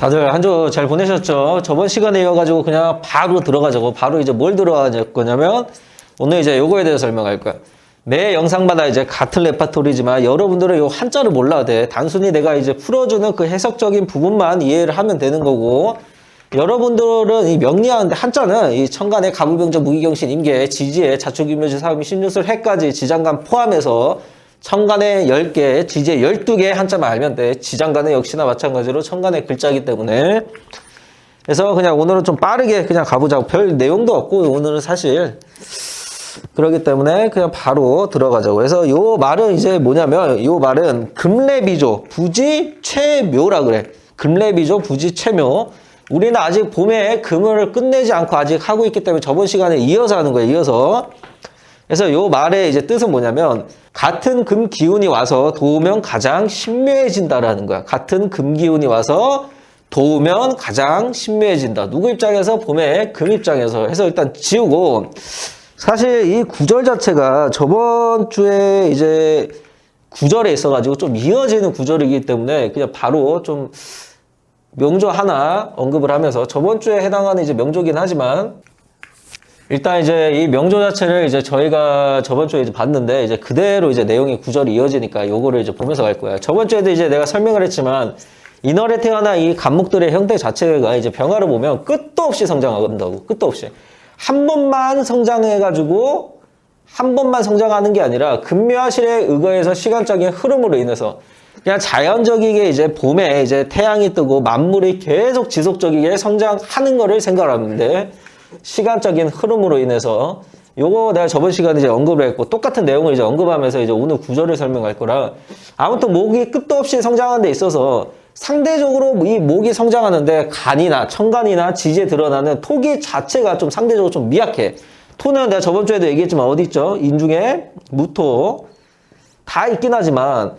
다들 한 주 잘 보내셨죠? 저번 시간에 이어가지고 그냥 바로 들어가자고. 바로 이제 뭘 들어갈 거냐면, 오늘 이제 요거에 대해서 설명할 거야. 매 영상마다 이제 같은 레파토리지만 여러분들은 요 한자를 몰라도 돼. 단순히 내가 이제 풀어주는 그 해석적인 부분만 이해를 하면 되는 거고, 여러분들은 이 명리하는데 한자는 이 천간의 가부병자 무기경신 임계 지지에 자축임묘지 사음이 신유술 해까지 지장간 포함해서 천간에 10개, 지지에 12개 한자만 알면 돼. 지장간은 역시나 마찬가지로 천간의 글자이기 때문에. 그래서 그냥 오늘은 좀 빠르게 그냥 가보자고. 별 내용도 없고 오늘은 사실 그렇기 때문에 그냥 바로 들어가자고. 그래서 요 말은 이제 뭐냐면 요 말은 금례비조 부지 최묘라 그래. 금례비조 부지 최묘. 우리는 아직 봄에 금을 끝내지 않고 아직 하고 있기 때문에 저번 시간에 이어서 하는 거예요. 이어서. 그래서 요 말의 이제 뜻은 뭐냐면 같은 금 기운이 와서 도우면 가장 신묘해진다라는 거야. 같은 금 기운이 와서 도우면 가장 신묘해진다. 누구 입장에서? 봄에 금 입장에서. 해서 일단 지우고, 사실 이 구절 자체가 저번 주에 이제 구절에 있어가지고 좀 이어지는 구절이기 때문에 그냥 바로 좀 명조 하나 언급을 하면서, 저번 주에 해당하는 이제 명조긴 하지만 일단 이제 이 명조 자체를 이제 저희가 저번 주에 이제 봤는데 이제 그대로 이제 내용이 구절이 이어지니까 요거를 이제 보면서 갈 거야. 저번 주에도 이제 내가 설명을 했지만 인월에 태어난 이 간목들의 형태 자체가 이제 병화를 보면 끝도 없이 성장한다고. 끝도 없이. 한 번만 성장해가지고 한 번만 성장하는 게 아니라 금묘화실에 의거해서 시간적인 흐름으로 인해서 그냥 자연적이게 이제 봄에 이제 태양이 뜨고 만물이 계속 지속적이게 성장하는 거를 생각하는데, 시간적인 흐름으로 인해서 요거 내가 저번 시간에 이제 언급을 했고 똑같은 내용을 이제 언급하면서 이제 오늘 구절을 설명할 거라, 아무튼 목이 끝도 없이 성장하는 데 있어서 상대적으로 이 목이 성장하는데 간이나 천간이나 지지에 드러나는 토기 자체가 좀 상대적으로 좀 미약해. 토는 내가 저번 주에도 얘기했지만 어디 있죠? 인중에 무토 다 있긴 하지만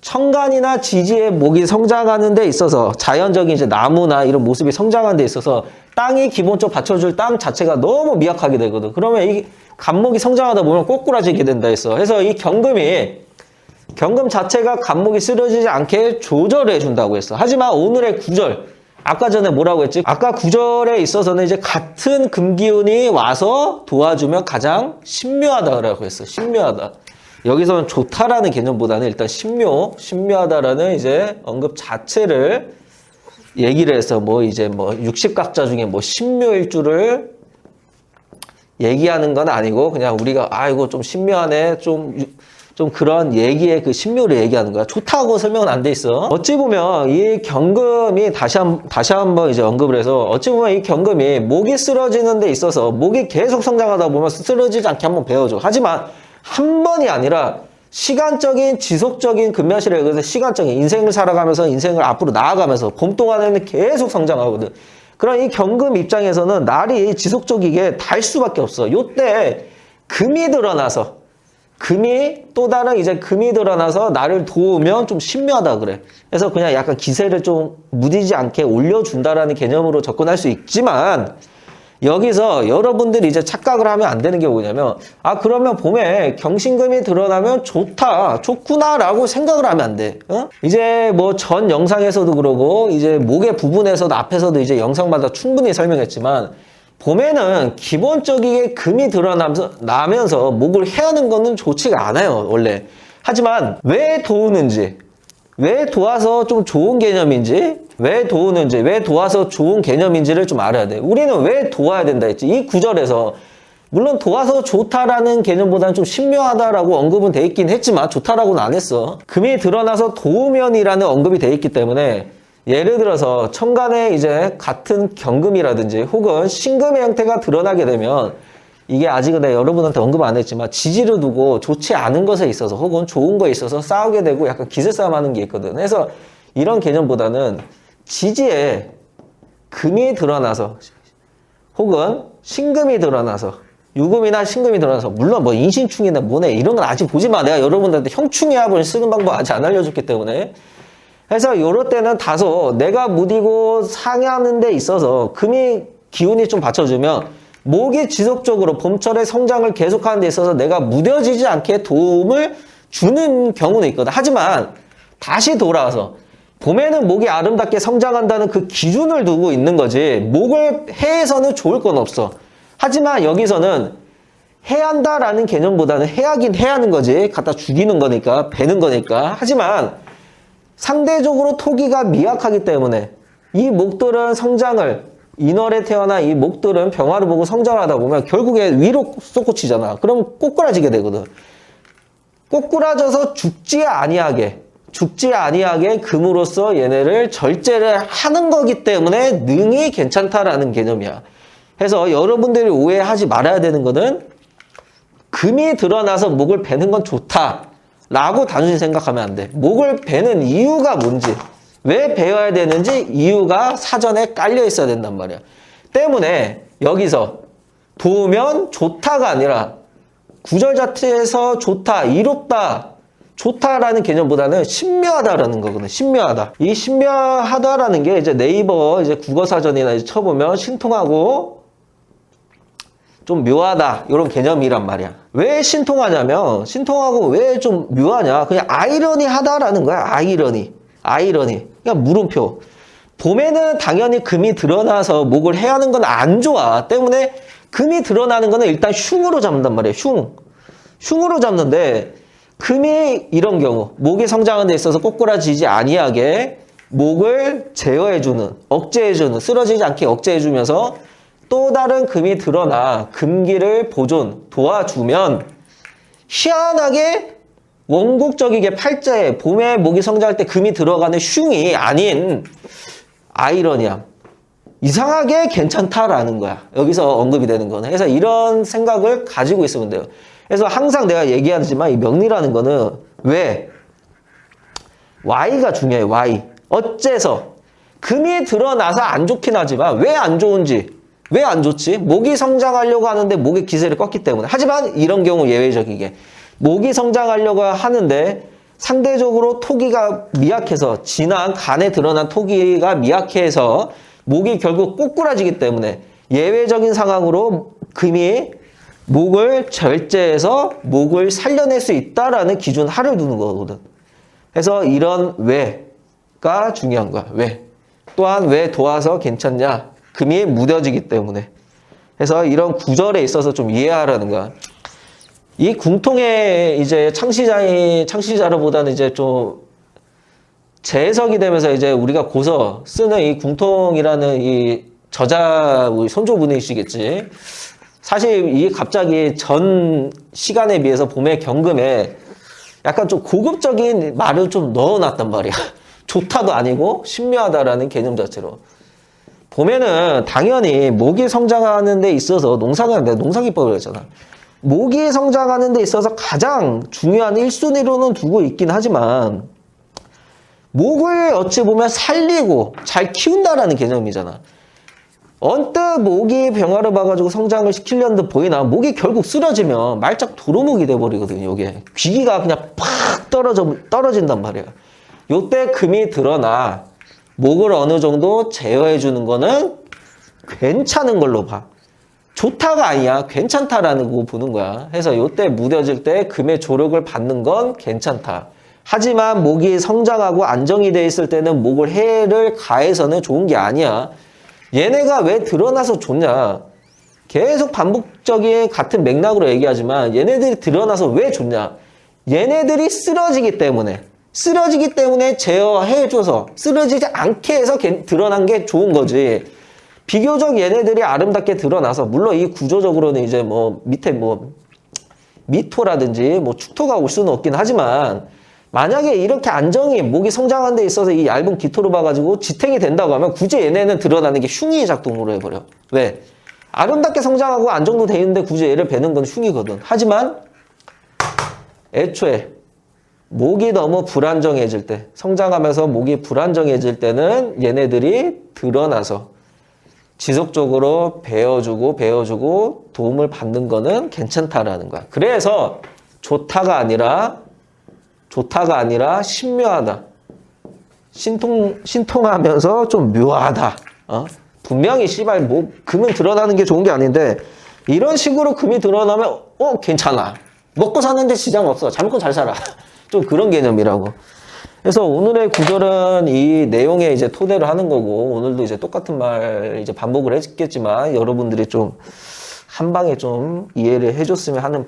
천간이나 지지의 목이 성장하는 데 있어서 자연적인 이제 나무나 이런 모습이 성장하는 데 있어서 땅이 기본적으로 받쳐줄 땅 자체가 너무 미약하게 되거든. 그러면 이 간목이 성장하다 보면 꼬꾸라지게 된다 했어. 그래서 이 경금 자체가 간목이 쓰러지지 않게 조절해 준다고 했어. 하지만 오늘의 구절, 아까 전에 뭐라고 했지? 아까 구절에 있어서는 이제 같은 금기운이 와서 도와주면 가장 신묘하다라고 했어. 신묘하다. 여기서는 좋다라는 개념보다는 일단 신묘하다라는 이제 언급 자체를 얘기를 해서 뭐 이제 뭐 60각자 중에 뭐 신묘일 줄을 얘기하는 건 아니고, 그냥 우리가 아 이거 좀 신묘하네 좀 그런 얘기의 그 신묘를 얘기하는 거야. 좋다고 설명은 안 돼 있어. 어찌 보면 이 경금이 다시 한번 이제 언급을 해서, 어찌 보면 이 경금이 목이 쓰러지는 데 있어서 목이 계속 성장하다 보면 쓰러지지 않게 한번 배워줘. 하지만 한 번이 아니라 시간적인 지속적인 금묘실에 의해서 시간적인 인생을 살아가면서 인생을 앞으로 나아가면서 봄 동안에는 계속 성장하거든. 그럼 이 경금 입장에서는 날이 지속적이게 달 수밖에 없어. 요때 금이 드러나서, 또 다른 이제 금이 드러나서 나를 도우면 좀 신묘하다 그래. 그래서 그냥 약간 기세를 좀 무디지 않게 올려준다라는 개념으로 접근할 수 있지만, 여기서 여러분들이 이제 착각을 하면 안 되는 게 뭐냐면, 아 그러면 봄에 경신금이 드러나면 좋구나라고 생각을 하면 안 돼. 이제 뭐 전 영상에서도 그러고 이제 목의 부분에서도 앞에서도 이제 영상마다 충분히 설명했지만, 봄에는 기본적이게 금이 드러나면서 목을 해하는 거는 좋지가 않아요 원래. 하지만 왜 도우는지, 왜 도와서 좀 좋은 개념인지, 왜 도우는지, 왜 도와서 좋은 개념인지를 좀 알아야 돼. 우리는 왜 도와야 된다 했지? 이 구절에서 물론 도와서 좋다라는 개념보다는 좀 신묘하다라고 언급은 돼 있긴 했지만 좋다라고는 안 했어. 금이 드러나서 도우면이라는 언급이 돼 있기 때문에, 예를 들어서 천간에 이제 같은 경금이라든지 혹은 신금의 형태가 드러나게 되면, 이게 아직은 내가 여러분한테 언급 안 했지만 지지를 두고 좋지 않은 것에 있어서 혹은 좋은 거에 있어서 싸우게 되고 약간 기세싸움 하는 게 있거든. 그래서 이런 개념보다는 지지에 금이 드러나서 혹은 신금이 드러나서, 유금이나 신금이 드러나서, 물론 뭐 인신충이나 뭐네 이런 건 아직 보지 마. 내가 여러분들한테 형충의합을 쓰는 방법 아직 안 알려줬기 때문에. 그래서 요럴 때는 다소 내가 무디고 상하는 데 있어서 금이 기운이 좀 받쳐주면 목이 지속적으로 봄철의 성장을 계속하는 데 있어서 내가 무뎌지지 않게 도움을 주는 경우는 있거든. 하지만 다시 돌아와서 봄에는 목이 아름답게 성장한다는 그 기준을 두고 있는 거지. 목을 해에서는 좋을 건 없어. 하지만 여기서는 해한다라는 개념보다는 해하긴 해하는 거지. 갖다 죽이는 거니까, 베는 거니까. 하지만 상대적으로 토기가 미약하기 때문에 이 목들은 성장을, 인월에 태어난 이 목들은 병화를 보고 성장을 하다 보면 결국에 위로 솟구치잖아. 그럼 꼬꾸라지게 되거든. 꼬꾸라져서 죽지 아니하게 금으로써 얘네를 절제를 하는 거기 때문에 능이 괜찮다라는 개념이야. 그래서 여러분들이 오해하지 말아야 되는 거는 금이 드러나서 목을 베는 건 좋다라고 단순히 생각하면 안 돼. 목을 베는 이유가 뭔지, 왜 베어야 되는지 이유가 사전에 깔려 있어야 된단 말이야. 때문에 여기서 보면 좋다가 아니라 구절 자체에서 좋다, 이롭다, 좋다라는 개념보다는 신묘하다라는 거거든. 신묘하다. 이 신묘하다라는 게 이제 네이버 이제 국어사전이나 이제 쳐보면 신통하고 좀 묘하다 이런 개념이란 말이야. 왜 신통하냐면 신통하고 왜 좀 묘하냐? 그냥 아이러니하다라는 거야. 아이러니. 그냥 물음표. 봄에는 당연히 금이 드러나서 목을 해하는 건 안 좋아. 때문에 금이 드러나는 거는 일단 흉으로 잡는단 말이에요. 흉으로 잡는데 금이 이런 경우 목이 성장하는 데 있어서 꼬꾸라지지 아니하게 목을 제어해주는, 억제해주는, 쓰러지지 않게 억제해주면서 또 다른 금이 드러나 금기를 도와주면 희한하게 원국적이게 팔자에 봄에 목이 성장할 때 금이 들어가는 흉이 아닌 아이러니함. 이상하게 괜찮다라는 거야. 여기서 언급이 되는 거는. 그래서 이런 생각을 가지고 있으면 돼요. 그래서 항상 내가 얘기하지만 이 명리라는 거는 왜? Y가 중요해. Y. 어째서? 금이 드러나서 안 좋긴 하지만 왜 안 좋은지, 왜 안 좋지? 목이 성장하려고 하는데 목의 기세를 껐기 때문에. 하지만 이런 경우 예외적이게 목이 성장하려고 하는데 상대적으로 토기가 미약해서 진한 간에 드러난 토기가 미약해서 목이 결국 꼬꾸라지기 때문에 예외적인 상황으로 금이 목을 절제해서 목을 살려낼 수 있다라는 기준 하를 두는 거거든. 그래서 이런 왜가 중요한 거야. 왜? 또한 왜 도와서 괜찮냐? 금이 무뎌지기 때문에. 그래서 이런 구절에 있어서 좀 이해하라는 거야. 이 궁통의 이제 창시자로보다는 이제 좀 재해석이 되면서 이제 우리가 고서 쓰는 이 궁통이라는 이 저자 우리 손조분이시겠지. 사실 이 갑자기 전 시간에 비해서 봄의 경금에 약간 좀 고급적인 말을 좀 넣어놨단 말이야. 좋다도 아니고 신묘하다라는 개념 자체로. 봄에는 당연히 목이 성장하는 데 있어서 농사기법을 했잖아. 목이 성장하는 데 있어서 가장 중요한 1순위로는 두고 있긴 하지만 목을 어찌 보면 살리고 잘 키운다라는 개념이잖아. 언뜻 목이 병화를 봐가지고 성장을 시키려는 듯 보이나 목이 결국 쓰러지면 말짝 도루묵이 돼버리거든요. 이게 귀기가 그냥 팍 떨어진단 말이야. 요때 금이 드러나 목을 어느 정도 제어해주는 거는 괜찮은 걸로 봐. 좋다가 아니야. 괜찮다라는 거 보는 거야. 그래서 요때 무뎌질 때 금의 조력을 받는 건 괜찮다. 하지만 목이 성장하고 안정이 돼 있을 때는 목을 해를 가해서는 좋은 게 아니야. 얘네가 왜 드러나서 좋냐? 계속 반복적인 같은 맥락으로 얘기하지만 얘네들이 드러나서 왜 좋냐? 얘네들이 쓰러지기 때문에 제어해줘서 쓰러지지 않게 해서 드러난 게 좋은 거지. 비교적 얘네들이 아름답게 드러나서 물론 이 구조적으로는 이제 뭐 밑에 뭐 미토라든지 뭐 축토가 올 수는 없긴 하지만 만약에 이렇게 안정이 목이 성장하는 데 있어서 이 얇은 기토로 봐가지고 지탱이 된다고 하면 굳이 얘네는 드러나는 게 흉이 작동으로 해버려. 왜? 아름답게 성장하고 안정도 돼 있는데 굳이 얘를 베는 건 흉이거든. 하지만 애초에 목이 너무 불안정해질 때, 성장하면서 목이 불안정해질 때는 얘네들이 드러나서 지속적으로 베어주고 도움을 받는 거는 괜찮다라는 거야. 그래서 좋다가 아니라 신묘하다. 신통하면서 좀 묘하다. 분명히 금은 드러나는 게 좋은 게 아닌데 이런 식으로 금이 드러나면 괜찮아. 먹고 사는데 지장 없어. 잘 먹고 잘 살아. 좀 그런 개념이라고. 그래서 오늘의 구절은 이 내용에 이제 토대로 하는 거고, 오늘도 이제 똑같은 말 이제 반복을 했겠지만, 여러분들이 좀 한 방에 좀 이해를 해줬으면 하는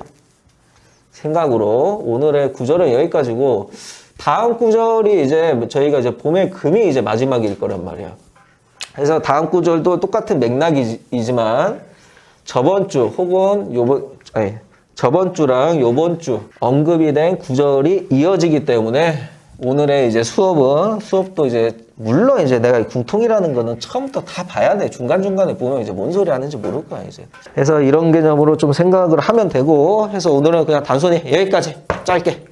생각으로 오늘의 구절은 여기까지고, 다음 구절이 이제 저희가 이제 봄의 금이 이제 마지막일 거란 말이야. 그래서 다음 구절도 똑같은 맥락이지만, 저번 주 혹은 저번 주랑 요번 주 언급이 된 구절이 이어지기 때문에 오늘의 이제 수업도 이제 물론 이제 내가 궁통이라는 거는 처음부터 다 봐야 돼. 중간중간에 보면 이제 뭔 소리 하는지 모를 거야, 이제. 그래서 이런 개념으로 좀 생각을 하면 되고 해서 오늘은 그냥 단순히 여기까지 짧게